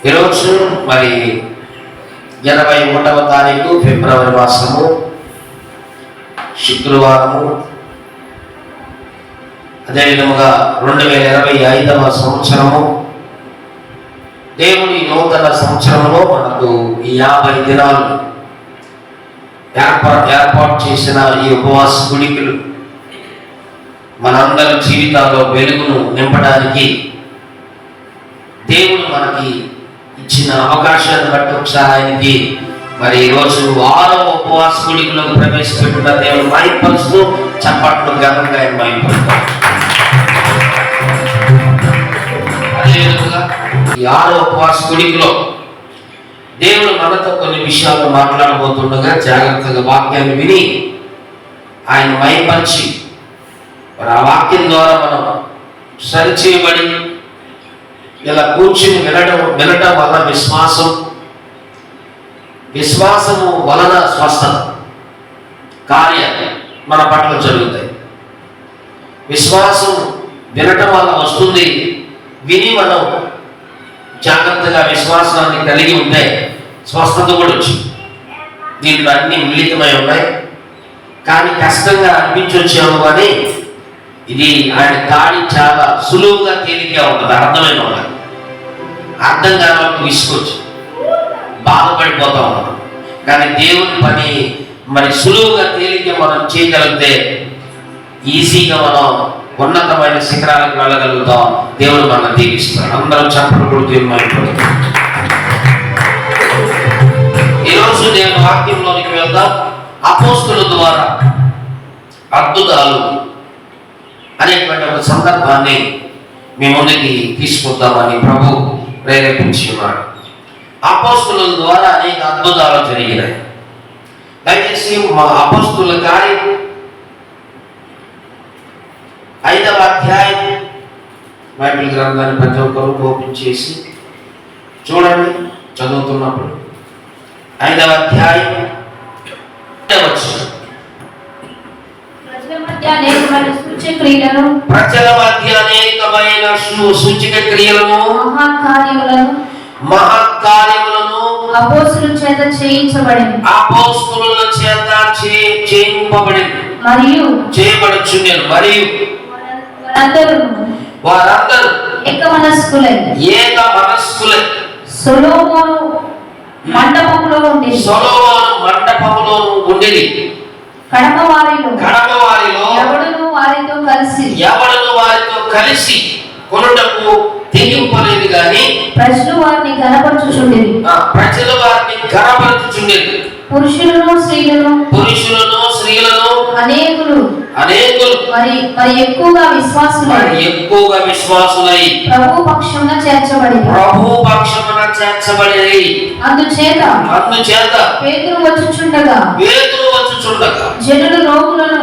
ఈరోజు మరి 21వ తారీఖు ఫిబ్రవరి మాసము శుక్రవారము, అదేవిధముగా 2025వ సంవత్సరము. దేవుని నూతన సంవత్సరంలో మనకు ఈ 50 దినాలు ఏర్పాటు చేసిన ఈ ఉపవాస గుడికలు మనందరి జీవితాల్లో వెలుగును నింపడానికి దేవుడు మనకి ఇచ్చిన అవకాశాన్ని బట్టి ఒకసారి ఆయనకి మరి ఈరోజు 6వ ఉపవాస గుడికలోకి ప్రవేశపెట్టిన దేవుడు మహిమపరుస్తూ చప్పట్లు ఘనంగా ఆయన మహిమపరుస్తాం. అదేవిధంగా ఈ 6వ ఉపవాస గుడికలో దేవుడు మనతో కొన్ని విషయాలు మాట్లాడబోతుండగా జాగ్రత్తగా వాక్యాన్ని విని ఆయన మహిమపరిచి మరి ఆ వాక్యం ద్వారా మనం సరిచేయబడి ఇలా కూర్చుని వినటం వల్ల విశ్వాసము వలన స్వస్థత కార్యాలు మన పట్ల జరుగుతాయి. విశ్వాసం వినటం వల్ల వస్తుంది. విని మనం జాగ్రత్తగా విశ్వాసాన్ని కలిగి ఉంటే స్వస్థత కూడా వచ్చింది. దీంట్లో అన్ని మిళితమై ఉన్నాయి. కానీ కష్టంగా అనిపించొచ్చాము, కానీ ఇది ఆయన కాడి చాలా సులువుగా తేలిగ్గా ఉంటుంది. అర్థమైన వాళ్ళకి అర్థం కాని వాళ్ళకి విసుకొచ్చు, బాధపడిపోతా ఉన్నాం. కానీ దేవుని పని మరి సులువుగా తేలిగ్గా మనం చేయగలిగితే ఈజీగా మనం ఉన్నతమైన శిఖరాలకు వెళ్ళగలుగుతాం. దేవుడు మనం దీవిస్తాడు. అందరం చప్పట్లు కొడుతూ ఈరోజు దేవుని వాక్యంలోనికి వెళ్దాం. అపోస్తుల ద్వారా అద్భుతాలు అనేటువంటి ఒక సందర్భాన్ని మీ ముందుకి తీసుకొద్దామని ప్రభు ప్రేరేపించి ఉన్నాడు. అపోస్తుల ద్వారా అనేక అద్భుతాలు జరిగినాయి. దయచేసి మా అపోస్తుల కార్యం 5వ అధ్యాయం బైబిల్ గ్రంథాన్ని ప్రతి ఒక్కరూ ఓపెన్ చేసి చూడండి. చదువుతున్నప్పుడు 5వ అధ్యాయం ప్రజల మధ్య అనేకమైన సూచక క్రియలను మహత్కార్యములను అపోస్తుల చేత చేయించబడింది. మరియు చేయబడుచుండెను. మరియు వారందరూ ఏక మనస్కులై సొలొమోను మండపములో ఉండేది. కడమ వారిలో ఎవడును వారితో కలిసి కొనుటకు తెగింపలేదు, కానీ ప్రజలు వారిని ఘనపరచుచుండేది. పురుషులను స్త్రీలను అనేకులు మరి ఎక్కువగా విశ్వాసులై ప్రభు పక్షమున చేర్చబడి అందుచేత పేతురు వచ్చుచుండగా జనులు రోగులను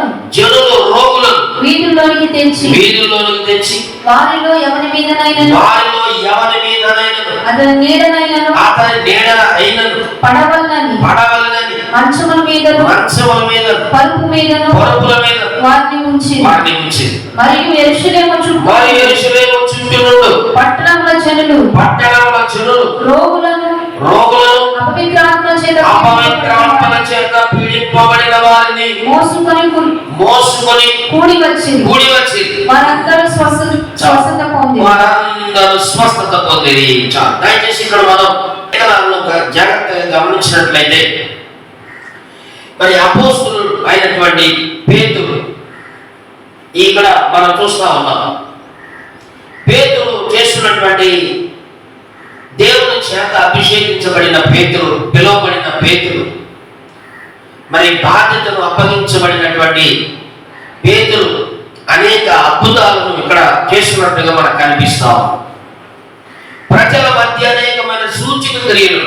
వీధుల్లోనికి తెచ్చి వారిలో ఎవరి మీదనైనను అతని నీడనైనను పడవలనని మంచముల మీద పరుపు మీదను వారిని ఉంచి మరియు యెరూషలేము చుట్టూ పట్టణముల జనులు రోగులను అపవిత్రాత్మ చేత పీడింపబడిన వారిని మోసుకొని కూడి వచ్చి వారందరూ స్వస్థత పొంది. దయచేసి ఇక్కడ మనం జాగ్రత్తగా గమనించినట్లయితే మరి అపోస్తులు అయినటువంటి పేతురు ఇక్కడ మనం చూస్తా ఉన్నాం. పేతురు చేస్తున్నటువంటి దేవుని చేత అభిషేకించబడిన పేతురు, పిలువబడిన పేతురు, మరి బాధ్యతను అప్పగించబడినటువంటి పేతురు అనేక అద్భుతాలను ఇక్కడ చేస్తున్నట్టుగా మనకు కనిపిస్తాం. ప్రజల మధ్య అనేకమైన సూచక క్రియలు,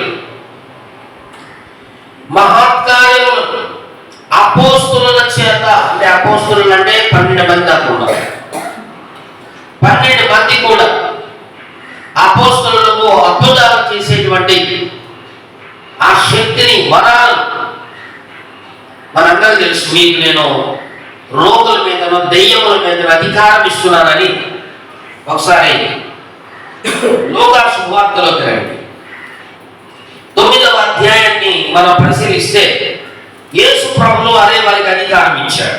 మహత్కార్యములు అపోస్తుల చేత, అంటే అపోస్తులు అంటే 12 మంది అనుకున్నారు. 12 మంది కూడా అపోస్తులకు అద్భుతాలు చేసేటువంటి ఆ శక్తిని, వరాలు మనందరూ తెలుసు. మీకు నేను రోగుల మీదనో దెయ్యముల మీద అధికారం ఇస్తున్నానని ఒకసారి లోకా శుభవార్తలోకి రండి. 9వ అధ్యాయాన్ని మనం పరిశీలిస్తే యేసు ప్రభువు అదే వారికి అధికారం ఇచ్చాడు.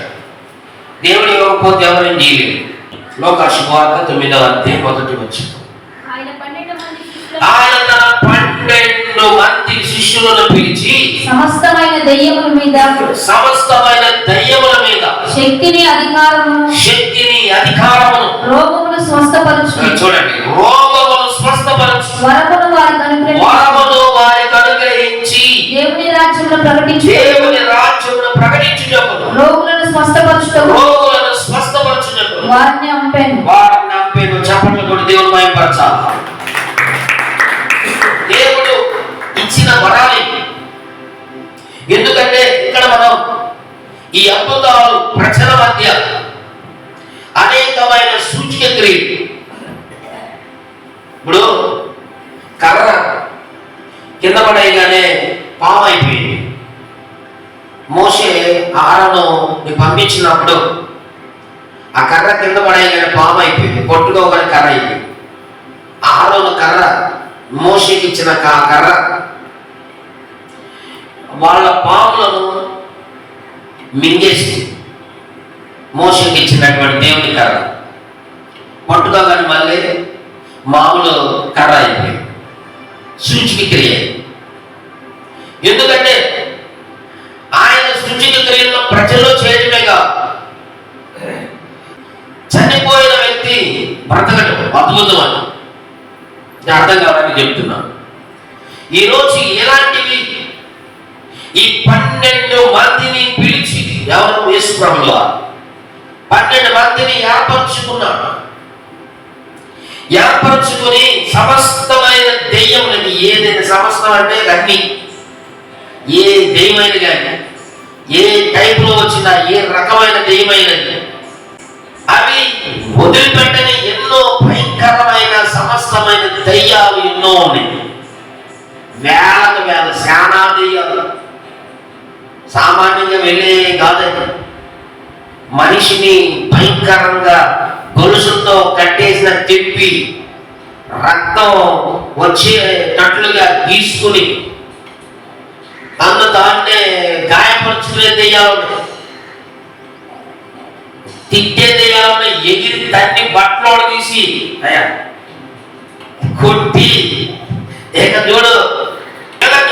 దేవుడు ఇవ్వకపోతే ఎవరేం చేయలేదు. లోకా శుభవార్త 9వ అధ్యాయం 1వ వచనం. ఆయన తన 12 మంది శిష్యులను పిలిచి సమస్తమైన దయ్యముల మీద శక్తిని అధికారమును రోగమును స్వస్థపరచు. చూడండి, రోగమును స్వస్థపరచు వరమును వారికి అనుగ్రహించి దేవుని రాజ్యమును ప్రకటించుటకు రోగులను స్వస్థపరచుటకు వారిని అంపెను. చప్పట్లు కొట్టి దేవుని మహిమపరచాలి. దేవుడు ఇచ్చిన వరాలి. ఎందుకంటే ఇక్కడ మనం ఈ అద్భుతాలు ప్రజల మధ్య అనేకమైన సూచిక క్రియలు. ఇప్పుడు కర్ర కింద పడేయగానే పాము అయిపోయింది. మోషే ఆహారను పంపించినప్పుడు ఆ కర్ర కింద పడేయగానే పాము అయిపోయింది, కొట్టుకోగానే కర్ర అయిపోయింది. ఆహారం కర్ర మోషేకి ఇచ్చిన కర్ర వాళ్ళ పాములను మింగేసి మోషేకి ఇచ్చినటువంటి దేవుని కర్ర పట్టుకోగానే మళ్ళీ మామూలు కర్ర అయిపోయింది. సూచిక క్రియ. ఎందుకంటే ఆయన సూచిక క్రియలను ప్రజల్లో చేయడమే కాదు, చనిపోయిన వ్యక్తి బ్రతకడం అద్భుతం అని అర్థం కావాలని చెప్తున్నాను. ఈరోజు ఎలాంటివి ఈ 12 మందిని పిలిచి ఎవరు యేసు ప్రభువు 12 మందిని ఏర్పరచుకుని సమస్తమైన దెయ్యములకి, ఏదైనా సమస్తం అంటే అన్ని, ఏ దెయ్యమైన కానీ ఏ టైపులో వచ్చినా ఏ రకమైన దెయ్యమైనది అవి వదిలిపెట్టని ఎన్నో భయంకరమైన సమస్తమైన దయ్యాలు ఎన్నో ఉన్నాయి. వేలకు వేల శానా దెయ్యాలు. సామాన్యంగా వెళ్ళే కాదండి. మనిషిని భయంకరంగా గొలుసులతో కట్టేసిన తిప్పి రక్తం వచ్చేటట్లుగా గీసుకుని దాన్నే గాయపరుచుకునే దెయ్యాలు, తిట్టే దెయ్యాలు, ఎగిరి తన్ని బట్టలు తీసి అయ్యా కొట్టి చూడు.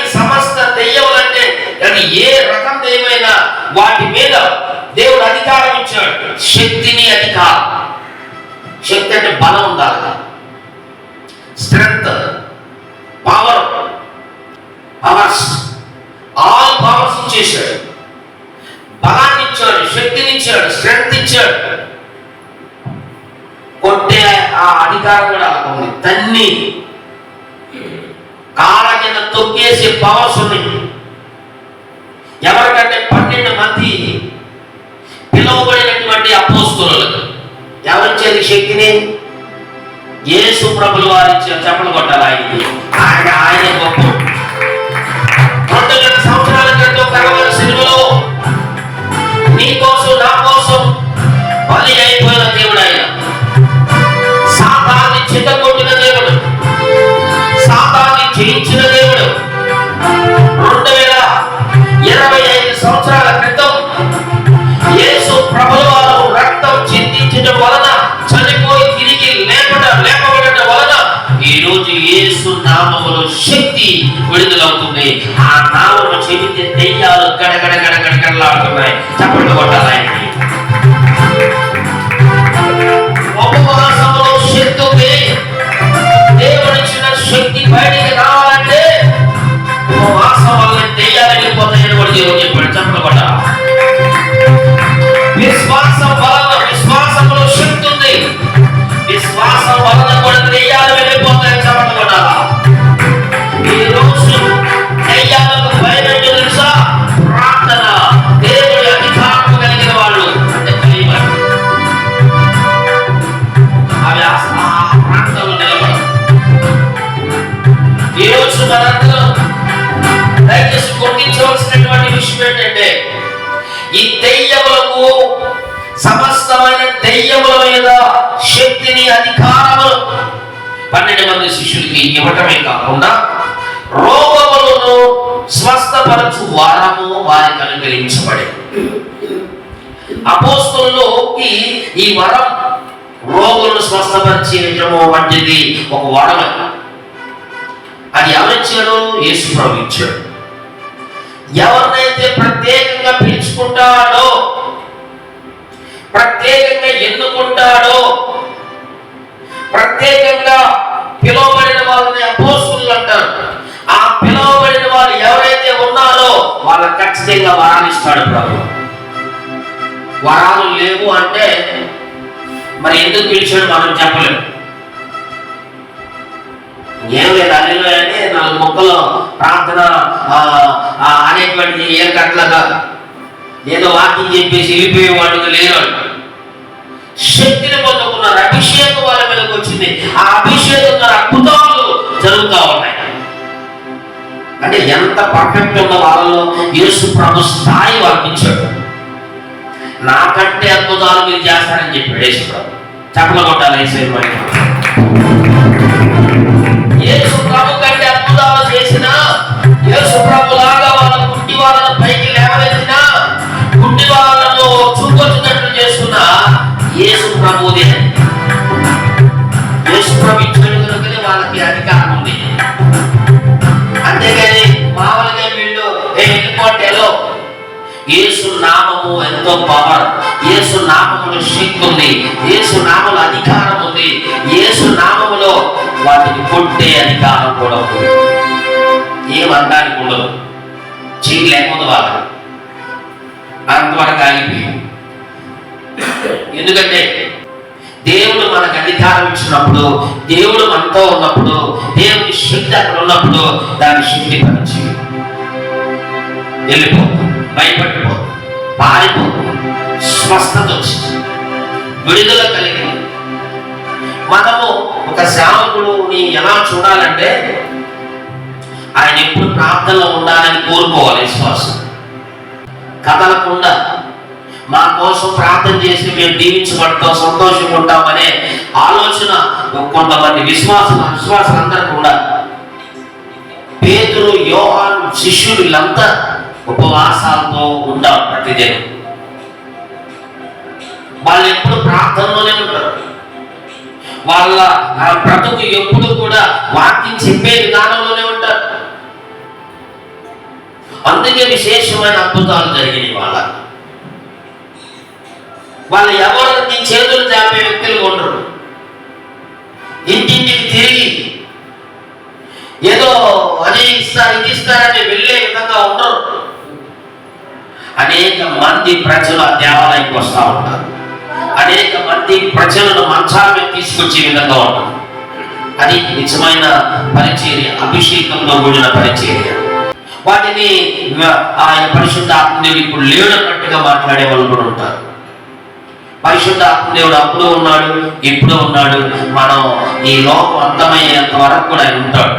ఈ సమస్త దెయ్యములంటే కానీ ఏ రకం దెయ్యమైనా వాటి మీద దేవుడు అధికారం ఇచ్చాడు. శక్తిని అధికారం. శక్తి అంటే బలం ఉండాలి, స్ట్రెంగ్త్, పవర్స్, ఆల్ పవర్స్ ఇచ్చేసాడు. బలాన్ని ఇచ్చాడు, శక్తిని ఇచ్చాడు, స్ట్రెంగ్త్ ఇచ్చాడు. కొట్టే ఆ అధికారం కూడా ఉంది. తన్ని కాళ్ళ కింద తొక్కేసే పవర్స్ ఉన్నాయి. ఎవరికంటే 12 మంది పిలువబడినటువంటి అపోస్తలులకు ఎవరిచ్చేది శక్తిని? యేసు ప్రభువు వారు ఇచ్చారు. చెప్పలు కొట్టాలి ఆయనకి. ఆయన గొప్ప. 2000 సంవత్సరాల క్రితం కలవరి సిలువలో నీ కోసం నా కోసం బలి అయిపోయిన దేవుడు ఆయన. సాతాన్ని చిత్తగొట్టిన దేవుడు, సాతాన్ని జయించిన దేవుడు. 2025 సంవత్సరాల క్రితం యేసు ప్రభువు వారు రక్తం చిందించడం వలన, చనిపోయి తిరిగి లేపబడటం వలన ఈ రోజు యేసు నామములో శక్తి విడుదలవుతుంది. ఆ నామము చెబితే దెయ్యాలు గడగడలాడుతున్నాయి. చప్పట్లు కొట్టాలి ఆయనకి. ఉపవాసంలో శక్తి, దేవుడిచ్చిన శక్తి బయటికి రావాలంటే ఉపవాసం వల్ల దెయ్యాలు వెళ్ళిపోతాయని కూడా దేవుడు చెప్పాడు. చప్పట్లు కొట్టాలి. విశ్వాసంలో శక్తి ఉంది. విశ్వాసం వలన కూడా దెయ్యాలు వెళ్ళిపోతాయి. చప్పట్లు కొట్టాలి. ఈ రోజు దెయ్యాలకు భయం ఏంటో తెలుసా? ప్రార్థన. దేవుడి అధికారం కలిగిన వాళ్ళు అంటే అవి ఆ ప్రాంతంలో నిలబడవు. ఈ రోజు మనందరం దయచేసి గుర్తించవలసినటువంటి విషయం ఏంటంటే ఈ దెయ్యములకు, సమస్తమైన దెయ్యముల మీద శక్తిని, అధికారములు 12 మంది శిష్యులకి ఇవ్వటమే కాకుండా రోగములను స్వస్థపరచు వరము వారికి అనుగ్రహించబడి. అపోస్తలులోకి ఈ వరం రోగులను స్వస్థపరిచేయటము వంటిది ఒక వరం. అది ఎవరిచ్చాడు? యేసు ప్రభువు ఇచ్చాడు. ఎవరినైతే ప్రత్యేకంగా పిలుచుకుంటాడో, ప్రత్యేకంగా ఎన్నుకుంటాడో, ప్రత్యేకంగా పిలువబడిన వాళ్ళని అపోస్తలులు అంటారు. ఆ పిలువబడిన వాళ్ళు ఎవరైతే ఉన్నారో వాళ్ళకి ఖచ్చితంగా వరాలు ఇస్తాడు ప్రభు. వరాలు లేవు అంటే మరి ఎందుకు పిలిచాడు మనం చెప్పలేము. ఏం లేదు, అల్లిలో అంటే 4 ముక్కలు ప్రార్థన అనేటువంటిది ఏం కట్లగా ఏదో వాక్యం చెప్పేసి వెళ్ళిపోయే వాళ్ళు లేరు. శక్తిని పొందుకున్నారు, అభిషేకం వాళ్ళ మీదకి వచ్చింది. ఆ అభిషేకం ద్వారా అద్భుతాలు జరుగుతూ ఉన్నాయి. అంటే ఎంత పర్ఫెక్ట్ ఉన్న వాళ్ళలో యేసు ప్రభు స్థాయి వాళ్ళకి ఇచ్చాడు. నాకంటే అద్భుతాలు మీరు చేస్తారని చెప్పాడు యేసు ప్రభు. చప్పట్లు కొట్టాలి యేసు మరి. యేసు ప్రభు కంటే అద్భుతాలు చేసిన, యేసు ప్రభు లాగా వాళ్ళ గుడ్డి వాళ్ళను పైకి లేవనెత్తిన, గుడ్డి వాళ్ళను చూపొచ్చినట్లు చేస్తున్న యేసు ప్రభుదే. యేసు ప్రభు ఇచ్చాడు కనుకనే వాళ్ళకి అధికారం ఉంది. అంతేగాని మామూలుగా వీళ్ళు వెళ్ళిపోటేలో. యేసు నామము ఎంతో పవర్, యేసు నామములో శక్తి ఉంది, యేసు నామములో అధికారం ఉంది, యేసు నామములో వాటిని కొట్టే అధికారం కూడా ఉంది. ఏమనడానికి ఉండదు, చేయలేకపోతే వాళ్ళకి అంతవరకు ఆగిపోయింది. ఎందుకంటే దేవుడు మనకు అధికారం ఇచ్చినప్పుడు, దేవుడు మనతో ఉన్నప్పుడు, దేవుడి శక్తి అక్కడ ఉన్నప్పుడు దాని శక్తి పరిచి వెళ్ళిపోతుంది, భయపడిపోతుంది, పారిపోతుంది, స్వస్థత వచ్చింది, విడుదల కలిగి. మనము ఒక సేవకుడిని ఎలా చూడాలంటే ఆయన ఎప్పుడు ప్రార్థనలో ఉండాలని కోరుకోవాలి. విశ్వాసం కదలకుండా మా కోసం ప్రార్థన చేసి మేము దీవించబడతాం, సంతోషంగా ఉంటామనే ఆలోచన కొంతమంది విశ్వాసం అందరికి ఉండాలి. పేతురు, యోహాను శిష్యులు వీళ్ళంతా ఉపవాసాలతో ఉంటారు ప్రతిదినం. వాళ్ళు ఎప్పుడు ప్రార్థనలోనే ఉంటారు. వాళ్ళ బ్రతుకు ఎప్పుడు కూడా వాక్యం చెప్పే విధానంలోనే ఉంటారు. అందుకే విశేషమైన అద్భుతాలు జరిగినాయి. వాళ్ళు ఎవరికి చేతులు చాపే వ్యక్తులు ఉండరు. ఇంటింటికి తిరిగి ఏదో అది ఇస్తారు ఇది ఇస్తారని వెళ్ళే విధంగా ఉండరు. అనేక మంది ప్రజలు ఆ దేవాలయానికి వస్తూ ఉంటారు. అనేక మంది ప్రజలను మంచాల మీద తీసుకొచ్చే విధంగా ఉంటారు. అది నిజమైన పరిచర్య, అభిషేకంలో కూడిన పరిచర్య. వాటిని ఆయన పరిశుద్ధ ఆత్మదేవుడు ఇప్పుడు లేడన్నట్టుగా మాట్లాడే వాళ్ళు కూడా ఉంటారు. పరిశుద్ధ ఆత్మదేవుడు అప్పుడు ఉన్నాడు, ఇప్పుడు ఉన్నాడు. మనం ఈ లోకం అంతమయ్యేంత వరకు కూడా ఆయన ఉంటాడు.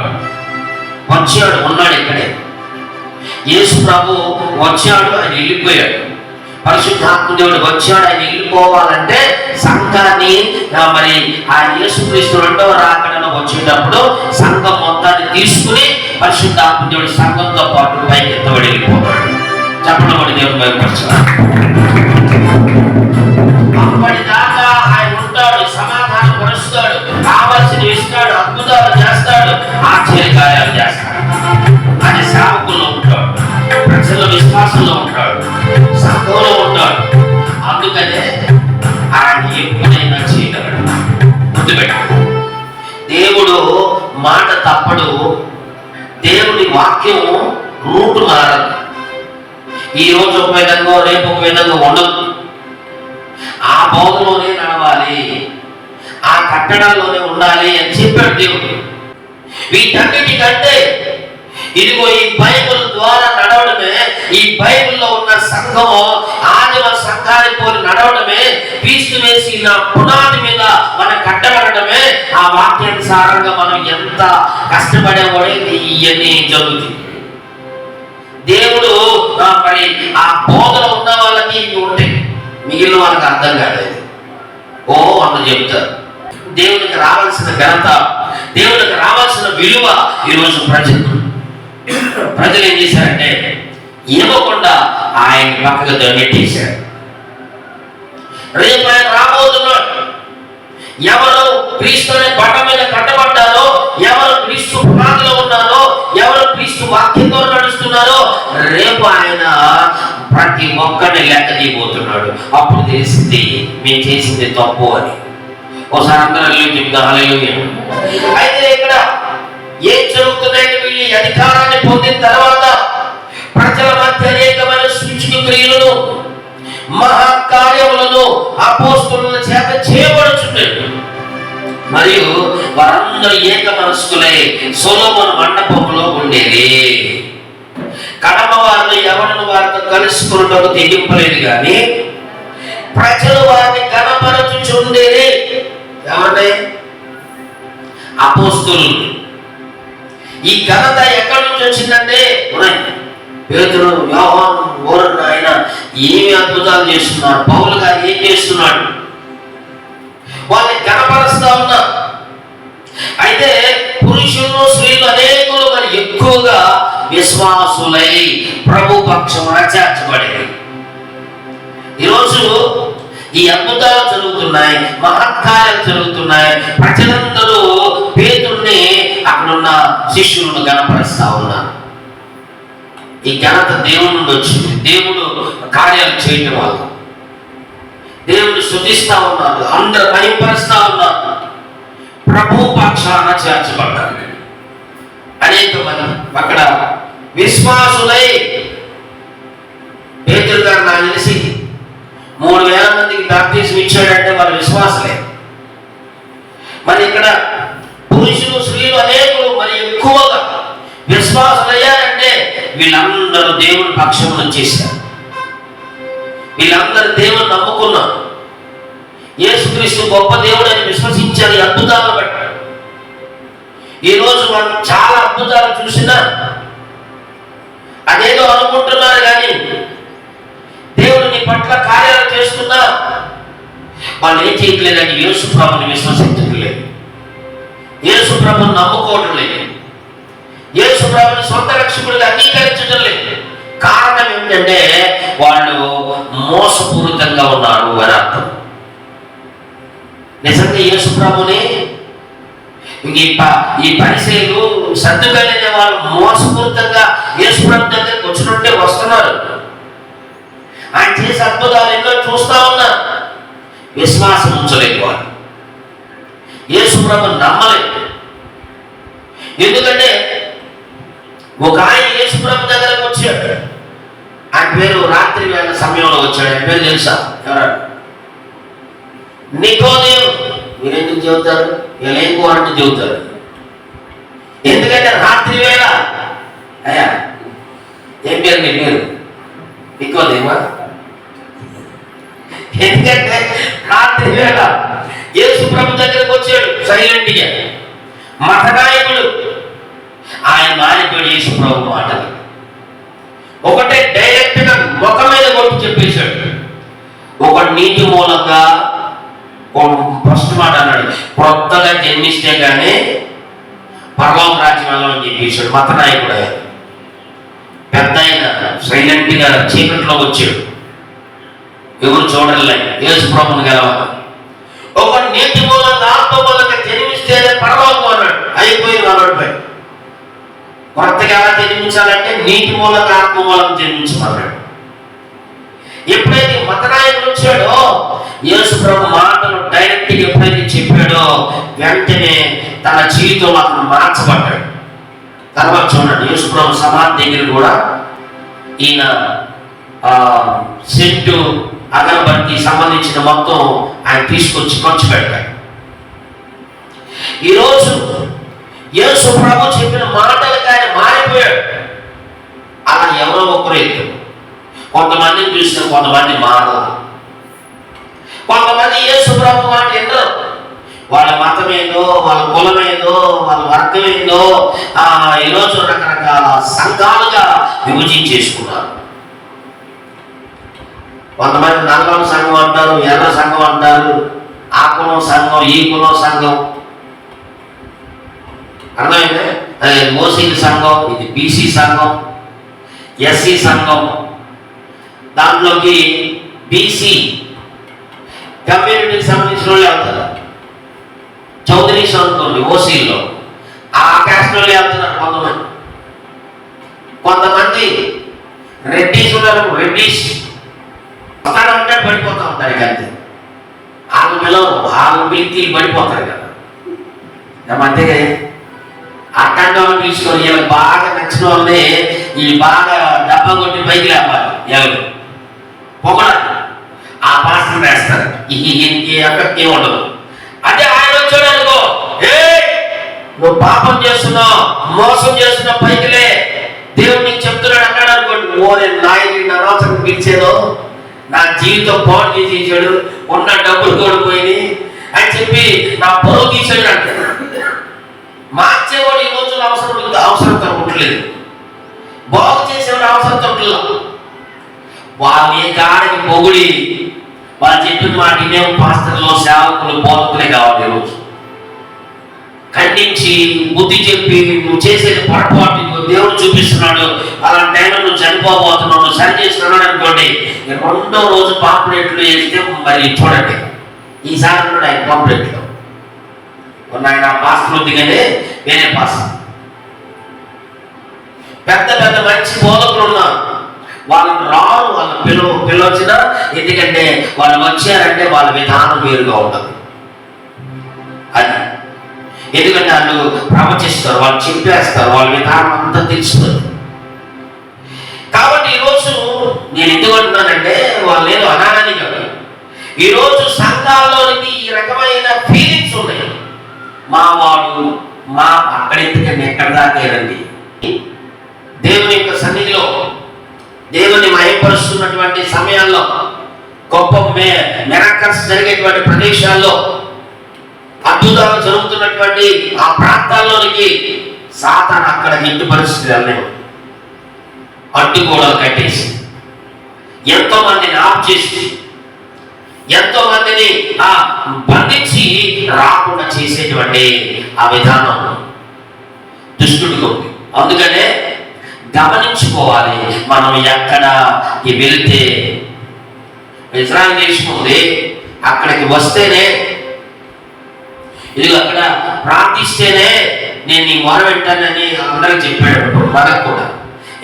వచ్చాడు, ఉన్నాడు ఇక్కడే. యేసు ప్రభు వచ్చాడు, ఆయన వెళ్ళిపోయాడు. పరిశుద్ధాత్మదేవుడు వచ్చాడు, ఆయన వెళ్ళిపోవాలంటే సంఘాన్ని మరి ఆ యేసుక్రీస్తు 2వ రాకడలో వచ్చేటప్పుడు సంఘం మొత్తాన్ని తీసుకుని పరిశుద్ధాత్మదేవుడు సంఘంతో పాటు పైకి ఎత్తబడి వెళ్ళిపోతాడు. చెప్పడం కూడా దేవుడు భయపరచాలి. అప్పటిదాకా ఆయన ఉంటాడు, సమాధానం పరుస్తాడు, కావలసిన ఇస్తాడు, అద్భుతాలు చేస్తాడు, ఆశ్చర్యకార్యాలు చేస్తాడు. ఆయన సేవకుల్లో ఉంటాడు, ప్రజల విశ్వాసంలో ఉంటాడు, సంఘంలో ఉంటాడు. అందుకనే ఆయన ఎప్పుడైనా చేయగలడు. గుర్తుపెట్టు, దేవుడు మాట తప్పడు. దేవుడి వాక్యం రూటు మారదు. ఈ రోజు ఒక విధంగా రేపు ఒక విధంగా ఉండదు. ఆ బోధలోనే నడవాలి, ఆ కట్టడాల్లోనే ఉండాలి అని చెప్పాడు దేవుడు. వీటన్నిటికంటే ఇదిగో ఈ బైబిల్ ద్వారా నడవడమే, ఈ బైబిల్లో ఉన్న సంఘము ఆదిమ సంఘాన్ని పోలి నడవడమే, క్రీస్తు వేసిన పునాది మీద మనం కట్టబడటమే, ఆ వాక్యానుసారంగా మనం ఎంత కష్టపడేవాడే ఇవన్నీ జరుగుతుంది. దేవుడు మరి ఆ బోధన ఉన్న వాళ్ళకి ఇవి ఉంటాయి, మిగిలిన వాళ్ళకి అర్థం కాలేదు. ఓ అని చెప్తారు. దేవునికి రావాల్సిన ఘనత, దేవునికి రావాల్సిన విలువ ఈరోజు ప్రజలు ప్రజలు ఏం చేశారంటే ఇవ్వకుండా ఆయన పక్కకు నెట్టేశారు. రేపు ఆయన రాబోతున్నాడు. ఎవరు క్రీస్తు అనే బండ మీద కట్టబడ్డారో, ఎవరు క్రీస్తు పునాదిలో ఉన్నారో, ఎవరు క్రీస్తు వాక్యంతో నడుస్తున్నారో, రేపు ఆయన ప్రతి ఒక్కరిని లెక్క తీయబోతున్నాడు. అప్పుడు తెలిసింది మేము చేసింది తప్పు అని. ఒకసారి అందరూ చెప్తా హల్లెలూయా. అయితే ఇక్కడ ఏం జరుగుతున్నాయంటే వీళ్ళు అధికారాన్ని పొందిన తర్వాత ప్రజల మధ్య అనేకమైన సూచక క్రియలను, మహాకార్యములను అపోస్తలుల చేత చేయబడుచున్నాడు. మరియు వారందరూ ఏక మనస్కులై సొలొమోను మండపంలో ఉండేది. కడమ వారిని ఎవరిని వారితో కలుసుకున్నట్టు తెగింపలేదు కానీ ప్రజలు వారిని కనపరచుచుండేది. ఏమంటే అపోస్తలులు. ఈ ఘనత ఎక్కడి నుంచి వచ్చిందంటే పేతురు, యోహాను, ఓరన్న ఆయన ఏమి అద్భుతాలు చేస్తున్నారు, పౌలు గారు ఏం చేస్తున్నాడు, వాళ్ళని కనపరుస్తా ఉన్నారు. అయితే పురుషులు స్త్రీలు అనేకులు మరి ఎక్కువగా విశ్వాసులై ప్రభు పక్షమున చేర్చబడేది. ఈరోజు ఈ అద్భుతాలు జరుగుతున్నాయి, మహత్కార్యాలు జరుగుతున్నాయి. ప్రజలందరూ పేతురుని అక్కడున్న శిష్యులను కనపరుస్తా ఉన్నారు. ఈ ఘనత దేవుని నుండి వచ్చింది. దేవుడు కార్యాలు చేయటం వల్ల దేవుడు స్తుతిస్తా ఉన్నారు, అందరూ భయపరుస్తా ఉన్నారు. ప్రభు పక్షాన చేర్చబడ్డారు అనేక మంది. అక్కడ విశ్వాసులై పేతురు గారు నాకు తెలిసి 3000 మందికి బాప్తిజం ఇచ్చాడంటే వారు విశ్వాసులే. మరి ఇక్కడ పురుషులు స్త్రీలు అనేకులు మరి ఎక్కువగా విశ్వాసులయ్యారంటే వీళ్ళందరూ దేవుని పక్షమున చేశారు. వీళ్ళందరూ దేవుని నమ్ముకున్నారు. యేసుక్రీస్తు గొప్ప దేవుడు అని విశ్వసించారు. ఈ అద్భుతాలను బట్టి ఈరోజు మనం చాలా అద్భుతాలు చూసినా అదేదో అనుకుంటున్నారు కానీ దేవుడు నీ పట్ల కార్యాలు చేస్తున్నా వాళ్ళు ఏం చేయట్లేదని యేసు ప్రభుని విశ్వసించట్లేదు, యేసు ప్రభుని నమ్ముకోవడం లేదు, యేసు ప్రభుని సొంత రక్షకుడిగా అంగీకరించడం లేదు. కారణం ఏంటంటే వాళ్ళు మోసపూరితంగా ఉన్నారు అని అర్థం. నిజంగా యేసు ప్రభుని ఈ పరిచయులు సర్దుకైన వాళ్ళు మోసపూరితంగా యేసు ప్రభు దగ్గరికి వచ్చినట్టే వస్తున్నారు. ఆయన చేసే అద్భుతాలు ఎన్నో చూస్తా ఉన్నారు. విశ్వాసం ఉంచలేదు వాళ్ళు, యేసు ప్రభుని నమ్మలేదు. ఎందుకంటే ఒక ఆయన యేసు ప్రభు దగ్గరకు వచ్చాడు. ఆయన పేరు రాత్రి వేళ సమయంలో వచ్చాడు. ఆయన పేరు తెలుసా? ఎవరు? నికోదేము. మీరెందుకు చెబుతారు? వీళ్ళు ఏం కోరంటే చెబుతారు. ఎందుకంటే రాత్రి వేళ. అయ్యా ఏం పేరు నీ పేరు? నికోదేమా? ఎందుకంటే రాత్రి వేళ యేసు ప్రభు దగ్గరకు వచ్చాడు సైలెంట్గా. మతనాయకుడు ఆయన మారిపోయాడు యేసు ప్రభు మాటలు. ఒకటే డైరెక్ట్ గా ముఖం మీద కొట్టి చెప్పేశాడు. ఒక నీటి మూలంగా ఫస్ట్ మాట అన్నాడు, కొత్తగా జన్మిస్తే కానీ పరలోక రాజ్యం వెళ్ళమని చెప్పేశాడు. మతనాయకుడు ఆయన పెద్ద ఆయన సైలెంట్ గా చీకట్లో వచ్చాడు. ఎవరు చూడలే యేసు ప్రభుని గెలవాలి. ఒక నీటి మూలంగా ఆత్మ మూలంగా జన్మిస్తే పరలోకం అన్నాడు. అయిపోయి వాళ్ళపై కొత్తగా ఎలా జన్మించాలంటే నీటి మూలంగా ఆత్మ మూలంగా జన్మించమన్నాడు. ఎప్పుడైతే మతనాయకుడు వచ్చాడో యేసు ప్రభు మాటలు డైరెక్ట్ గా ఎప్పుడైతే చెప్పాడో వెంటనే తన జీవితంలో అతను మార్చబడ్డాడు. తర్వాత చూడండి, యేసు ప్రభు సమాధి దగ్గర కూడా ఈయన సెంటు అగరబత్తి సంబంధించిన మొత్తం ఆయన తీసుకొచ్చి ఖర్చు పెడతాడు. ఈరోజు యేసు ప్రభు చెప్పిన మాటలకు ఆయన మారిపోయాడు. అలా ఎవరో ఒకరు ఎత్తు. కొంతమందిని చూసిన కొంతమంది మారదు, కొంతమంది యేసు ప్రభు మాట వినరు. వాళ్ళ మతం ఏందో, వాళ్ళ కులం ఏందో, వాళ్ళ వర్గం ఏందో ఈరోజు రకరకాల సంఘాలుగా విభజించేసుకున్నారు. కొంతమంది నల్లం సంఘం అంటారు, ఎర్ర సంఘం అంటారు, ఆ కులం సంఘం, ఈ కులం సంఘం. అర్థమైందే? అది ఓసీ సంఘం, ఇది బీసీ సంఘం, ఎస్సీ సంఘం. దాంట్లోకి బీసీ కమ్యూనిటీకి సంబంధించిన వాళ్ళు వెళ్తారు. చౌదరీస్ అనుకోండి ఓసీల్లో, ఆ క్యాస్ట్ వాళ్ళు వెళ్తున్నారు కొంతమంది. కొంతమంది రెడ్డీస్ ఉన్నారు, రెడ్డీస్ వస్తాడంటే పడిపోతూ ఉంటారు. ఇక అంతే, వాళ్ళు పిలిచి పడిపోతారు కదా. అంతేగా అట్లాంటి వాళ్ళు తీసుకొని వీళ్ళకి బాగా నచ్చిన వాళ్ళని ఈ బాగా డబ్బా కొట్టి పైకి లేపాలి. ఎవరు పొగడాలి, ఆ పాస్టర్ వేస్తారు. ఎఫెక్ట్ ఏమి ఉండదు. అదే ఆయన వచ్చాడు అనుకో, నువ్వు పాపం చేస్తున్నావు, మోసం చేస్తున్నావు, పైకిలే, దేవుడు నీకు చెప్తున్నాడు అన్నాడు అనుకోండి. ఓరే నాయకుడిని అనవసరం పిలిచేదో, నా జీవితం పాడు చేసేసాడు, ఉన్న డబ్బులు కోల్పోయి అని చెప్పి నా పొరుగు తీసాడు అంటాడు. మార్చేవాడు ఈ రోజులు అవసరంతో ఉండలేదు, బాగు చేసేవాడు అవసరంతో ఉండలేదు. వాళ్ళు ఏ కాడికి పొగిడి వాళ్ళు చెప్పిన మాట ఇదేమో పాస్టర్లు, సేవకులు, బోధకులే కావాలి. ఈరోజు ఖండించి బుద్ధి చెప్పి నువ్వు చేసేది పొరపాటు దేవుడు చూపిస్తున్నాడు, అలాంటి టైంలో నువ్వు చనిపోబోతున్నావు, నువ్వు సరి చేస్తున్నాడు అనుకోండి. రెండో రోజు పాంప్లెట్లు వేస్తే మరి చూడండి, ఈసారి ఉన్నాడు ఆయన పాంప్లెట్లో ఆయన పాస్టర్ వద్దుగానే వేరే పాస్టర్. పెద్ద పెద్ద మంచి బోధకులు ఉన్నారు, వాళ్ళని రారు, వాళ్ళ పిల్లొచ్చిన. ఎందుకంటే వాళ్ళు వచ్చారంటే వాళ్ళ విధానం వేరుగా ఉంటుంది. అది ఎందుకంటే వాళ్ళు ప్రవచిస్తారు, వాళ్ళు చెప్పేస్తారు, వాళ్ళ విధానం అంతా తెలుస్తుంది. కాబట్టి ఈరోజు నేను ఎందుకు అంటున్నానంటే వాళ్ళు ఏదో అనాలని కాదు. ఈరోజు సంఘాల్లోనికి ఈ రకమైన ఫీలింగ్స్ ఉన్నాయి. మా వాడు మా అక్కడెందుకండి ఎక్కడ దాకేరండి. దేవుని యొక్క సన్నిధిలో దేవుని మహిమపరుస్తున్నటువంటి సమయాల్లో, గొప్ప మిరాకిల్స్ జరిగేటువంటి ప్రదేశాల్లో, అద్భుతాలు జరుగుతున్నటువంటి ఆ ప్రాంతాల్లోనికి సాతాను అక్కడ ఇంటి పరిస్థితి వెళ్ళలేము. అడ్డుగోడలు కట్టేసి ఎంతో మందిని ఆఫ్ చేసి ఎంతో మందిని బంధించి రాకుండా చేసేటువంటి ఆ విధానం దుష్టుడికి ఉంది. అందుకనే గమనించుకోవాలి, మనం ఎక్కడికి వెళ్తే. ఇజ్రాయెల్ దేశం ఉంది, అక్కడికి వస్తేనే, ఇది అక్కడ ప్రార్థిస్తేనే నేను నీ మొర వింటానని అందరికి చెప్పాడు. మనకు కూడా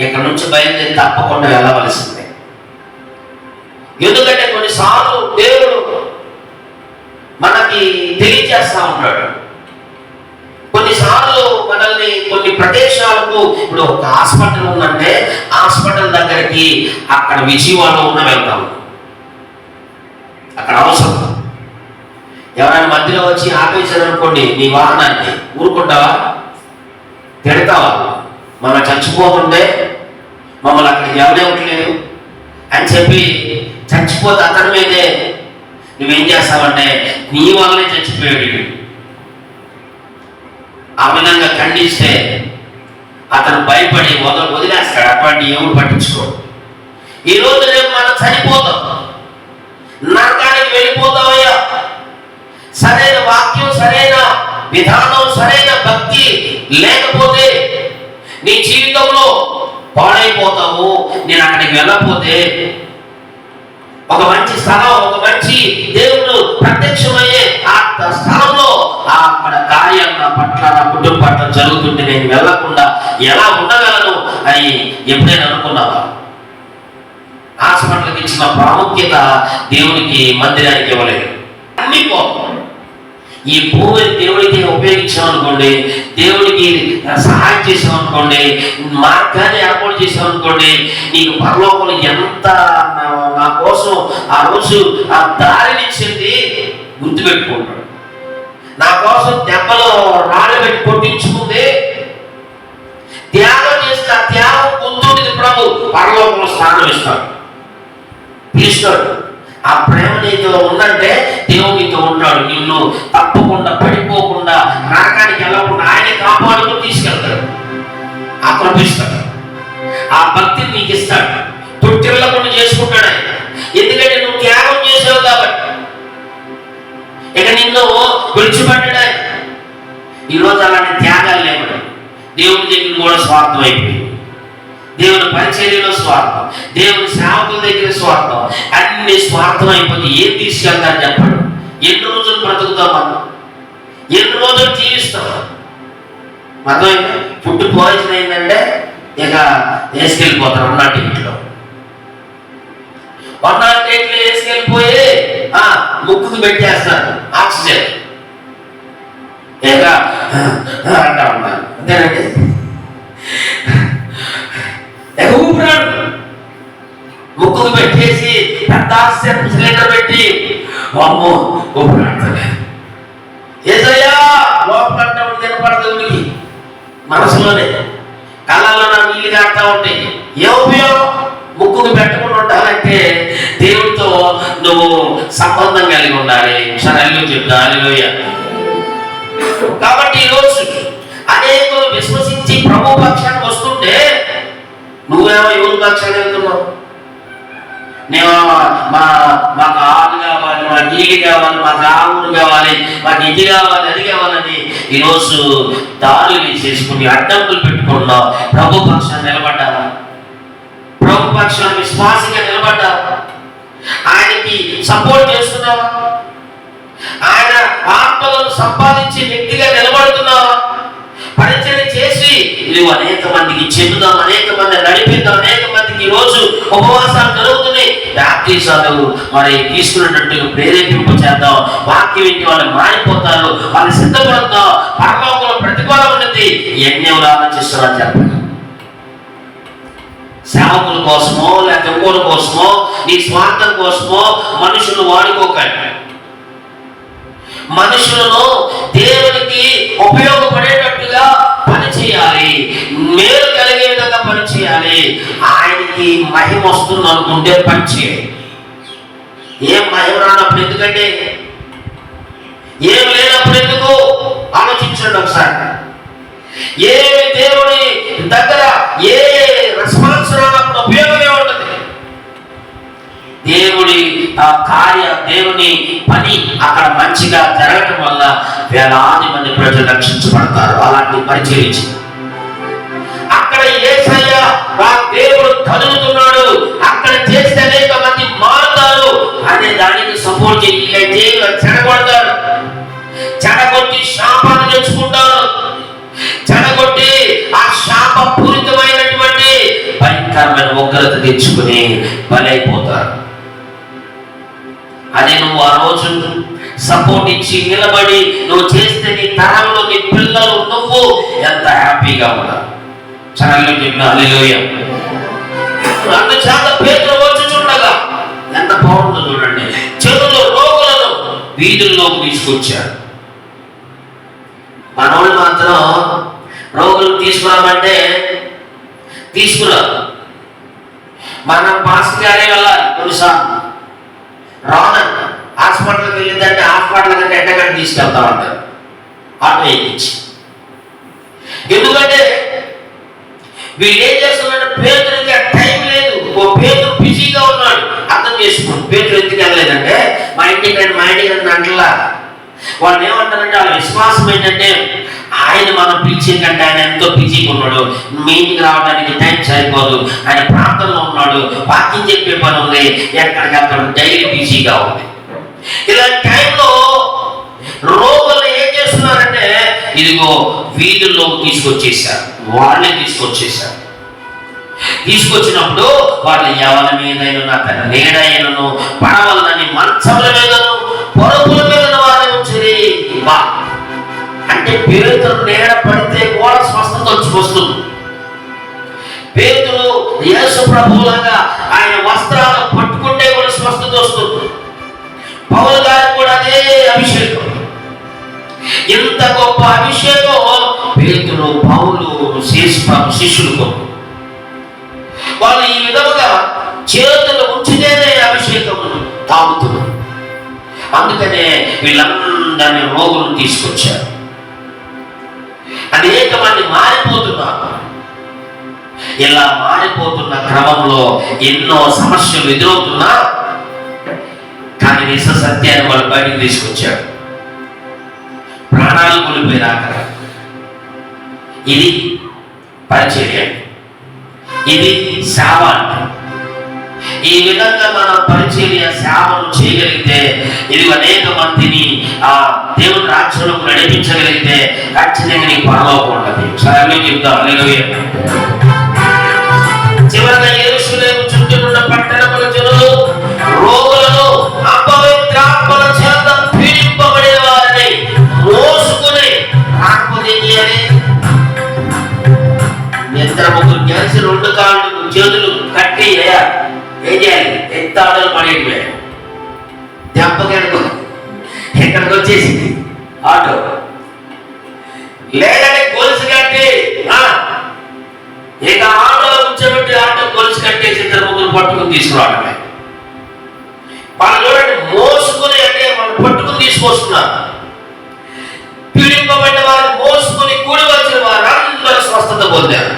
ఇక్కడ నుంచి బయలుదేరి తప్పకుండా వెళ్ళవలసిందే. ఎందుకంటే కొన్నిసార్లు దేవుడు మనకి తెలియజేస్తా ఉంటాడు. కొన్నిసార్లు మనల్ని కొన్ని ప్రదేశాలకు, ఇప్పుడు ఒక హాస్పిటల్ ఉందంటే హాస్పిటల్ దగ్గరికి అక్కడ విజయవాడలో ఉన్న వెళ్తాము, అక్కడ అవసరం. ఎవరైనా మధ్యలో వచ్చి ఆపేశారు అనుకోండి నీ వాహనాన్ని, ఊరుకుంటావా? తిడతావా? మనం చచ్చిపోతుంటే మమ్మల్ని అక్కడికి ఎవరేవట్లేదు అని చెప్పి చచ్చిపోతే అతని మీదే నువ్వేం చేస్తావంటే నీ వల్లనే చచ్చిపోయాడు. ఆ విధంగా ఖండిస్తే అతను భయపడి వదిలేస్తాడు. అటువంటి ఎవరు పట్టించుకో. ఈ రోజు రేపు మనం చనిపోతాం, నరకానికి వెళ్ళిపోతామయ్యా. సరైన వాక్యం, సరైన విధానం, సరైన భక్తి లేకపోతే నీ జీవితంలో పాడైపోతావు. నేను అక్కడికి వెళ్ళకపోతే ఒక మంచి స్థలం, ఒక మంచి దేవుడు ప్రత్యక్షమయ్యే ఆ స్థలంలో అక్కడ కార్యాలు నా పట్ల, నా కుటుంబం పట్ల జరుగుతుంటే నేను వెళ్ళకుండా ఎలా ఉండగలను అని ఎప్పుడైనా అనుకున్నావా? హాస్పిటల్కి ఇచ్చిన ప్రాముఖ్యత దేవునికి, మందిరానికి ఇవ్వలేదు. అన్ని పోతాం. ఈ భూమిని దేవుడికి ఉపయోగించామనుకోండి, దేవుడికి సహాయం చేసామనుకోండి, మార్గాన్ని ఏర్పాటు చేసామనుకోండి, నీకు పరలోకంలో ఎంత నా కోసం ఆ రోజు ఆ దారినిచ్చింది గుర్తుపెట్టుకుంటాడు. నా కోసం దెబ్బలో రాళ్ళు పెట్టి కొట్టించుకుంది, త్యాగం చేస్తే ఆ త్యాగం పొందుతుంది ప్రభు పరలోకంలో స్థానం ఇస్తాడు, పిలుస్తాడు. ఆ ప్రేమ నీతో ఉందంటే దేవుడు నీతో ఉంటాడు. నిన్ను తప్పకుండా పడిపోకుండా నరకానికి వెళ్ళకుండా ఆయనే కాపాడుతూ తీసుకెళ్తాడు, ఆక్రమిస్తాడు. ఆ భక్తిని నీకు ఇస్తాడు, తొట్టిల్లకుండా చేసుకుంటాడు ఆయన. ఎందుకంటే నువ్వు త్యాగం చేసావు కాబట్టి. ఇక నిన్ను విడిచిపెట్టాడు ఆయన. ఈరోజు అలాంటి త్యాగాలు లేవు. దేవుని దగ్గర కూడా స్వార్థం అయిపోయింది. దేవుని పరిచర్యలో స్వార్థం, దేవుని సేవకుల దగ్గర స్వార్థం, అన్ని స్వార్థం అయిపోతే ఏం తీసుకెళ్తారు చెప్పండి? ఎన్ని రోజులు బ్రతుకుతాం మనం? ఎన్ని రోజులు జీవిస్తాం? అర్థమైంది? ఫుడ్ పాయిజన్ అయిందంటే ఇక వేసుకెళ్ళిపోతారు 108లో. 108లో వేసుకెళ్ళిపోయి ముక్కుకు పెట్టేస్తారు ఆక్సిజన్. ఇక అంటా ఉన్నారు అంతేనండి. ఊపిరాడు ముక్కుకు పెట్టేసి పెద్ద ఆక్సిజన్ సిలిండర్ పెట్టి అమ్మో ఊపిరాడుతుంది. ఏదయ్యా లోపల తినపడదు ఉనికి మనసులోనే, కళ్ళల్లో నా నీళ్ళు కాడుతూ ఉంటాయి. ఏ ఉపయోగం? ముక్కుకు పెట్టకుండా ఉండాలంటే దేవుడితో నువ్వు సంబంధం కలిగి ఉండాలి. సరే చెప్తా హల్లెలూయా. కాబట్టి ఈరోజు అనేకులు విశ్వసించి ప్రభు పక్షానికి వస్తుంటే నువ్వేమో ఎవరి పక్షాన్ని వెళ్తున్నావు? నేను మాకు ఆలు కావాలి, మాకు నీళ్ళు కావాలి, మాకు ఆవులు కావాలి, మాకు ఇది కావాలి, అది కావాలని ఈరోజు దారులు వేసేసుకుని అడ్డంకులు పెట్టుకున్నావు. ప్రభు పక్షాన్ని నిలబడ్డావా? ప్రభు పక్షాన్ని విశ్వాసంగా నిలబడ్డావా? ఆయనకి సపోర్ట్ చేస్తున్నావా? ఆయన ఆత్మలను సంపాదించే వ్యక్తిగా నిలబడుతున్నావా? పరిచయం చేసి నువ్వు అనేక మందికి చెబుదాం, అనేక మంది నడిపిద్దాం, అనేక మందికి ఈరోజు ఉపవాసాలు జరుగుతున్నాయి, బ్యాప్టిజాలు మరి తీసుకున్నట్టుగా ప్రేరేపింపు చేద్దాం. వాక్యం ఇంటి వాళ్ళు మారిపోతారు, వాళ్ళు సిద్ధపడతాం, పరలోకంలో ప్రతిఫలం ఉన్నది. ఎన్ని ఎవరు ఆలోచిస్తున్నారని చెప్పండి. సేవకుల కోసమో లేకపోతే ఇంకోల కోసమో నీ స్వార్థం కోసమో మనుషులు వాడుకోకండి. మనుషులను దేవునికి ఉపయోగపడేటట్టుగా పని చేయాలి, మేలు కలిగే విధంగా పని చేయాలి. ఆయనకి మహిమ వస్తుంది అనుకుంటే పని చేయాలి. ఏం మహిమ రానప్పుడు ఎందుకంటే, ఏం లేనప్పుడు ఎందుకు ఆలోచించండి ఒకసారి. ఏ దేవుని దగ్గర ఏ రెస్పాన్స్ రానప్పుడు ఉపయోగమే ఉంటుంది. దేవుడి దేవుని పని అక్కడ మంచిగా జరగటం వల్ల వేలాది మంది ప్రజలు రక్షించబడతారు. అలాంటి పరిచయించి అక్కడ యేసయ్య దేవుడు కదులుతున్నాడు, అక్కడ చేస్తే అనేక మంది మారుతారు అనే దానికి సపోర్ట్ చేయాలంటే చెడగొడతారు, చెడగొట్టి శాపాన్ని తెచ్చుకుంటారు, చెడగొట్టి ఆ శాప పూరితమైనటువంటి భయంకరమైన ఉగ్రత తెచ్చుకుని బలైపోతారు. అదే నువ్వు ఆ రోజు సపోర్ట్ ఇచ్చి నిలబడి నువ్వు చేస్తే నీ తరంలో నీ పిల్లలు నువ్వు ఎంత హ్యాపీగా ఉన్నారు. హల్లెలూయా. అందుచేత పేతురు వచ్చుచుండగా ఎంత బాగుందో చూడండి. చెరువులో రోగులను వీధుల్లోకి తీసుకొచ్చారు. మనోళ్ళు మాత్రం రోగులు తీసుకురామంటే తీసుకురారు. మనం పాస్టర్ గారే వెళ్ళాలి. కొన్నిసార్లు రానంట హాస్పిటల్కి వెళ్ళిందంటే హాస్పిటల్ కంటే ఎట్టగంట తీసుకెళ్తా ఉంటారు ఆటో ఎక్కించి. ఎందుకంటే వీళ్ళు ఏం చేస్తున్నారంటే పేతురికి టైం లేదు. ఓ పేతురు బిజీగా ఉన్నాడు. అర్థం చేసుకోండి. పేతురు ఎందుకు వెళ్ళలేదంటే మా ఇంటికి అంటలా వాళ్ళు ఏమంటారంటే వాళ్ళ విశ్వాసం ఏంటంటే ఆయన మనం పిలిచే కంటే ఆయన ఎంతో బిజీగా ఉన్నాడు, మీ ఇంటికి రావడానికి టైం సరిపోదు, ఆయన ప్రాంతంలో ఉన్నాడు, వాక్యం చెప్పే పని ఉంది, ఎక్కడికక్కడ డైలీ బిజీగా ఉంది. ఇలాంటి టైంలో రోగులు ఏం చేస్తున్నారంటే ఇదిగో వీధుల్లోకి తీసుకొచ్చేసారు. వాళ్ళే తీసుకొచ్చేసారు. తీసుకొచ్చినప్పుడు వాళ్ళ యవన మీదైనా తన నీడైనను పడవలని మంచముల మీదను పరుపుల మీద వారిని ఉంచిరి. అంటే పేతురు నీడ పడితే కూడా స్వస్థత వస్తుంది. పేతురు యేసు ప్రభువులాగా ఆయన వస్త్రాలు పట్టుకుంటే కూడా స్వస్థత వస్తుంది. పౌలు గారికి కూడా అదే అభిషేకం. ఇంత గొప్ప అభిషేకం పేతురు పౌలు శిష్యులకు. వాళ్ళు ఈ విధముగా చేతులు ఉంచితేనే అభిషేకం తాగుతున్నారు. అందుకనే వీళ్ళందరినీ రోగులను తీసుకొచ్చారు. అనేక మంది మారిపోతున్నారు. ఇలా మారిపోతున్న క్రమంలో ఎన్నో సమస్యలు ఎదురవుతున్నా కానీ నిజ సత్యాన్ని వాళ్ళు బయటకు తీసుకొచ్చారు. ప్రాణాలు కోల్పోయినాక ఇది పరిచర్య. ఇది సేవ అంటే. ఈ విధంగా మనం పరిచర్య సేవను చేయగలిగితే, ఇది అనేక మందిని ఆ దేవుని రాజ్యంలోకి నడిపించగలిగితే ఖచ్చితంగా నీకు పరలోకం ఉంటుంది. సరే చెప్తాం. హల్లెలూయా. చివరగా యెరూషలేము చుట్టూ ఉన్న పట్టణముల జనులు రోగులను అపవిత్రాత్మల చేత పీడింపబడే వారిని మోసుకుని రాకపోతే ఇద్దరు ముగ్గురు కలిసి 2 కాళ్ళు చేతులు కట్టి ఏం చేయాలి? ఎత్తాడలు పడేటివే. దెబ్బకెడుకో ఇక్కడికి వచ్చేసింది ఆటో. లేదంటే గొలుసు కట్టి ఇక ఆటోలో కూర్చోబెట్టి ఆటో గొలుసు కట్టేసి 2 పట్టుకుని తీసుకురావడమే. వాళ్ళు చూడండి, మోసుకుని అంటే వాళ్ళు పట్టుకుని తీసుకొస్తున్నారు. పీడింపబడిన వారు మోసుకుని కూడి వచ్చిన వారు అందరూ స్వస్థత పొందారు.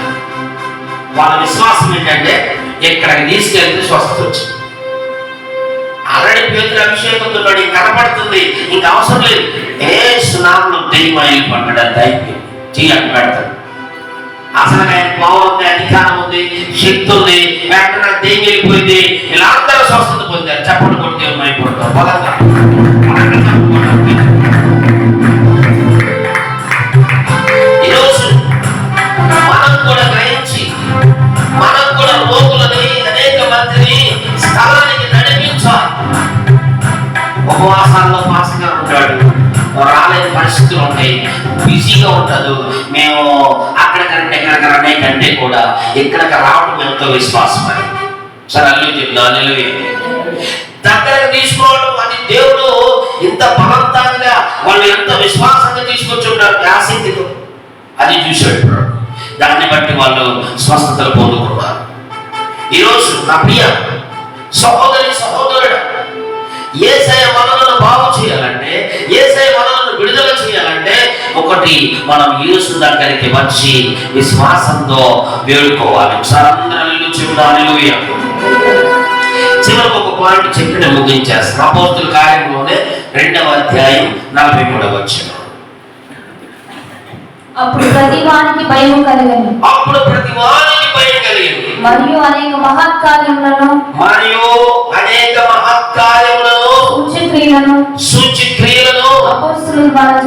వాళ్ళ విశ్వాసం ఏంటంటే ఇక్కడికి తీసుకెళ్తే స్వస్థత వచ్చింది. ఆల్రెడీ పేతురు అభిషేకంతో కనపడుతుంది, ఇంకా అవసరం లేదు. ఏ సునాములు దెయ్యమాయిలు పడ్డాడు అయిపోయింది చెయ్యాలి పెడతాడు. అసలు ఆయన పవర్ ఉంది, అధికారం ఉంది, శక్తి ఉంది, వెంటనే దెయ్యం వెళ్ళిపోయింది. ఇలా అందరూ స్వస్థత పొందారు. చప్పట్లు కొడితే అయిపోతాం బలంగా. ఈరోజు మనం కూడా గ్రహించి మనం కూడా రోగులని అనేక మందిని స్థలానికి నడిపించాలి. ఉపవాసాల్లో మాసంగా ఉంటాడు, రాలేని పరిస్థితులు ఉంటాయి, బిజీగా ఉంటాడు. మేము అక్కడికంటే ఇక్కడికి రనే కంటే కూడా ఇక్కడికి రావడం ఎంతో విశ్వాసం అని. సరే అల్లు చెప్తాను. దగ్గరకు తీసుకోవడం అది దేవుడు ఇంత బలవంతంగా వాళ్ళు ఎంత విశ్వాసంగా తీసుకొచ్చి ఉంటారు ఆసక్తితో. అది చూశాడు. దాన్ని బట్టి వాళ్ళు స్వస్థతలు పొందుకున్నారు. ఈరోజు నా ప్రియ సహోదరి సహోదరుడు, యేసయ్య మనలను బాగు చేయాలంటే, యేసయ్య మనలను విడుదల చేయాలంటే, ఒకటి మనం యేసు దగ్గరికి వచ్చి విశ్వాసంతో వేడుకోవాలి. అందరూ చెప్తాను. హల్లెలూయా. చివరికి ఒక పాయింట్ చెప్పి నేను ముగించేస్తాను. అపోస్తుల కార్యంలోనే 2వ అధ్యాయం 43వ వచనం. అప్పుడు ప్రతి వానికి భయం కలిగెను. మరియు అనేక మహత్కార్యములను సూచక్రియలను అపోస్తలుల ద్వారా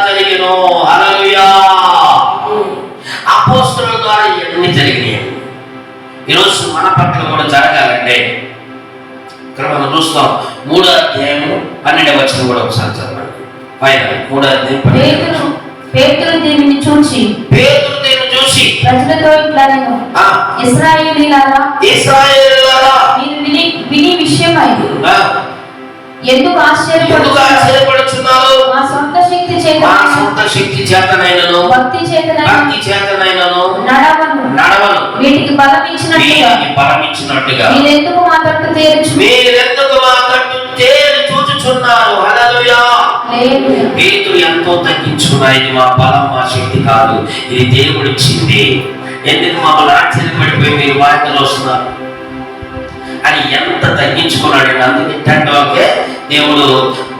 జరిగెను. హల్లెలూయా. అపోస్తలుల ద్వారా ఇవన్నీ జరిగినాయి. ఈరోజు మన పట్ల కూడా జరగాలంటే ఇక్కడ మనం చూస్తాం. 3వ అధ్యాయం 12వ వచనం కూడా ఒకసారి చదవండి. పైన 3వ అధ్యాయం 12వ పేతురు దీనిని చూసి ప్రజలతో ఇట్లా నేను ఇశ్రాయేలీయులారా మీరు విని విషయమై ఎందుకు ఆశ్చర్యపడుచున్నారు? మా సొంత శక్తి చేతనైనను భక్తి చేతనైనను నడవను వీటికి బలం ఇచ్చినట్టుగా మీరెందుకు మా తట్టు తేరి చూచుచున్నారు? హల్లెలూయా. పేతురు ఎంతో తగ్గించుకున్నారు. ఇది మా బలం, మా శక్తి కాదు, ఇది దేవుడు ఇచ్చింది. ఎందుకు మమ్మల్ని ఆశ్చర్యపడిపోయి మీరు బాధ్యతలు వస్తున్నారు అని ఎంత తగ్గించుకున్నాడు. అందుకే ఓకే, దేవుడు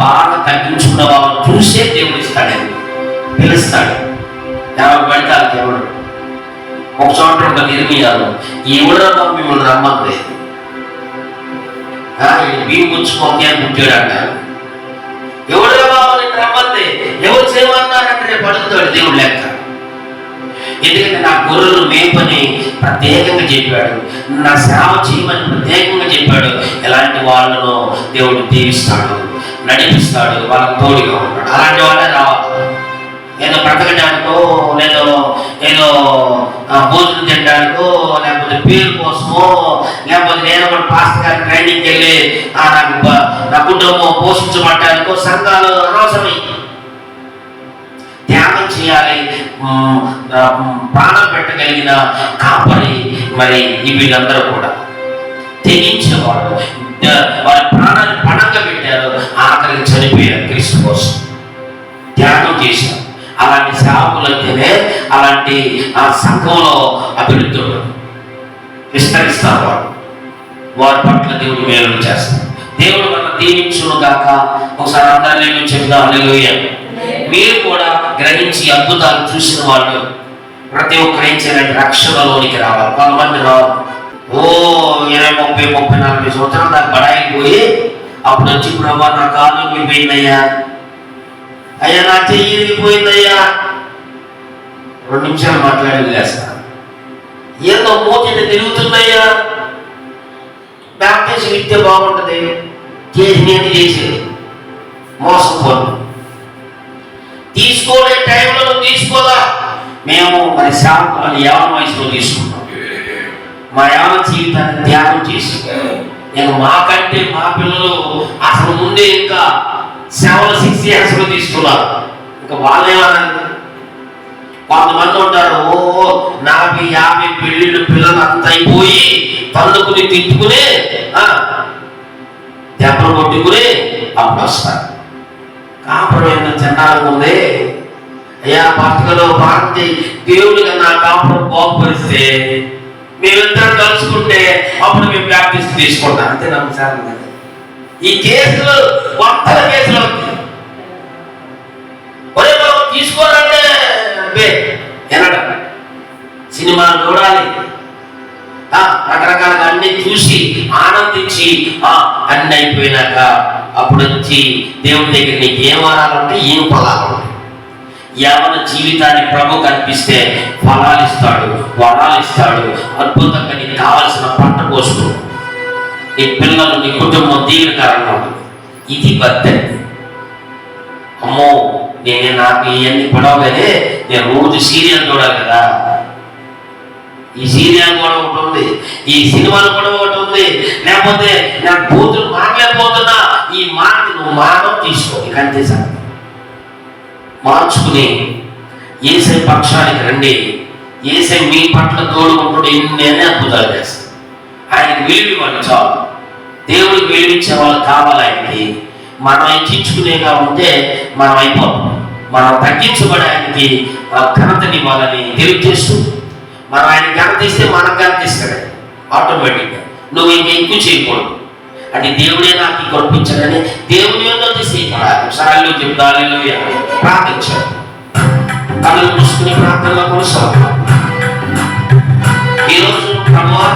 బాగా తగ్గించుకున్న వాళ్ళని చూసే దేవుడు ఇస్తాడని పిలుస్తాడు. ఎవరు పెడతారు దేవుడు. ఒక చోట ఒక నిర్మీయాలు ఎవడో మిమ్మల్ని రమ్మంది బియ్యం గుచ్చుకోండి అని పుట్టాడు అంటారు. ఎవడో బాబు నేను రమ్మంది ఎవరు చేయమన్నారంటే రేపు అడుగుతాడు దేవుడు లెక్క. ఎందుకంటే నా గొర్రెలు మేపని ప్రత్యేకంగా చెప్పాడు, నా సేవ చేయమని ప్రత్యేకంగా చెప్పాడు. ఎలాంటి వాళ్ళను దేవుడు దీవిస్తాడు, నడిపిస్తాడు, వాళ్ళకు తోడుగా ఉంటాడు. అలాంటి వాళ్ళే రావాలి. ఏదో బ్రతకడానికో లేదో ఏదో భోజనం తినడానికో లేకపోతే పేరు కోసమో లేకపోతే నేను కూడా పాస్టర్ గారి ట్రైనింగ్కి వెళ్ళి నా కుటుంబం పోషించబడ్డానికో సంఘాలు అనవసరమై త్యాగం చేయాలి. ప్రాణం పెట్టగలిగిన కాపరి మరి వీళ్ళందరూ కూడా తెగించేవాళ్ళు. వారి ప్రాణాన్ని పణంగా పెట్టారు, ఆఖరికి చనిపోయారు క్రీస్తు కోసం, త్యాగం చేశారు. అలాంటి సేవకులైతేనే అలాంటి ఆ సంఘంలో అభివృద్ధి విస్తరిస్తారు. వారి పట్ల దేవుడు మేలు చేస్తారు. దేవుడు మన దీవించును గాక. ఒకసారి అందరినీ చెప్దాం. హల్లెలూయా. మీరు కూడా గ్రహించి అద్భుతాలు చూసిన వాళ్ళు ప్రతి ఒక్కరు ఏం చేయాలి? రక్షణలోనికి రావాలి. కొంతమంది రావాలి, ఓ 20, 30, 40 సంవత్సరాలు దాకా బడాయికి పోయి అప్పుడు వచ్చి ప్రభా నా కాలు పోయిందయ్యా, అయ్యా నా చెయ్యి పోయిందయ్యా, 2 నిమిషాలు మాట్లాడి వదిలేస్తా. ఏదో మోతిని తిరుగుతుందయ్యా, బ్యాప్టిజం ఇస్తే బాగుంటుంది, చేసి చేసేది మోసపోను. తీసుకోలే టైంలో నువ్వు తీసుకోదా. మేము మరి శాంతం యావన వయసులో తీసుకున్నాం. మా యావన జీవితాన్ని త్యాగం చేసి నేను మాకంటే మా పిల్లలు అసలు ముందే ఇంకా 6 years లో తీసుకున్నారు. ఇంకా వాళ్ళేమన్నారు, కొంతమంది ఉంటారు, ఓ 40, 50 పెళ్ళిళ్ళు పిల్లలు అంత అయిపోయి తన్నుకుని తిట్టుకుని దెబ్బలు కొట్టుకుని అప్పుడు వస్తారు. కాపురం ఎంత చండాలంగా ఉంది అయ్యా, పట్టుకలో భారతి దేవుడి కన్నా కాపురం బాగుపరిస్తే మేమిద్దరం కలుసుకుంటే అప్పుడు మేము ప్రాక్టీస్ తీసుకుంటాం. అంతే నమ్మసారి ఈ కేసులు 100 కేసులు ఒరే మనం తీసుకోవాలంటే వినడం, సినిమాలు చూడాలి, రకరకాలుగా అన్ని చూసి ఆనందించి అన్ని అయిపోయినాక అప్పుడు వచ్చి దేవుడి దగ్గర నీకు ఏం వరాలంటే ఏం ఫలాలు ఉంటాయి. యవన జీవితాన్ని ప్రభు కనిపిస్తే ఫలాలు ఇస్తాడు, వరాలు ఇస్తాడు, అద్భుతంగా నీకు కావలసిన పంట పోసుకుంటాడు. నీ పిల్లలు, నీ కుటుంబం దీవెనకరంగా ఉంటుంది. ఇది బద్దె. అమ్మో నాకు ఇవన్నీ పడవగానే నేను రోజు సీరియల్ చూడాలి కదా, ఈ సీరియల్ కూడా ఒకటి ఉంది, ఈ సినిమాలు కూడా ఒకటి ఉంది, లేకపోతే నాకు బూతులు మాట్లాడిపోతున్నా ఈ మాట నువ్వు మానవ తీసుకో. ఇక అంతే సార్, మార్చుకుని ఏసై పక్షానికి రండి. ఏసై మీ పట్ల తోడుకుంటూ ఎన్ని అద్భుతాలు చేస్తాడు. ఆయనకి విలువివ్వండి చాలు. దేవుడికి విలువించే వాళ్ళు కావాలి ఆయనకి. మనం హెచ్చించుకునేగా ఉంటే మనం అయిపోతాం. మనం తగ్గించబడి ఆయనకి ఘనతనివ్వాలని తెలియజేస్తూ మనం ఆయన ఘనత ఇస్తే మనకు ఘనత ఇస్తాడు ఆటోమేటిక్గా. నువ్వు ఇంకా ఎక్కువ చేయకూడదు. అంటే దేవుడే నాకు కొనిపించాడని దేవుని యొక్క తీసేయకూడదు. ఒకసారి చెప్తాను, ప్రార్థించాడు. కళ్ళు మూసుకుని ప్రార్థనలో కొనసాగుతాం. ఈరోజు ప్రభువా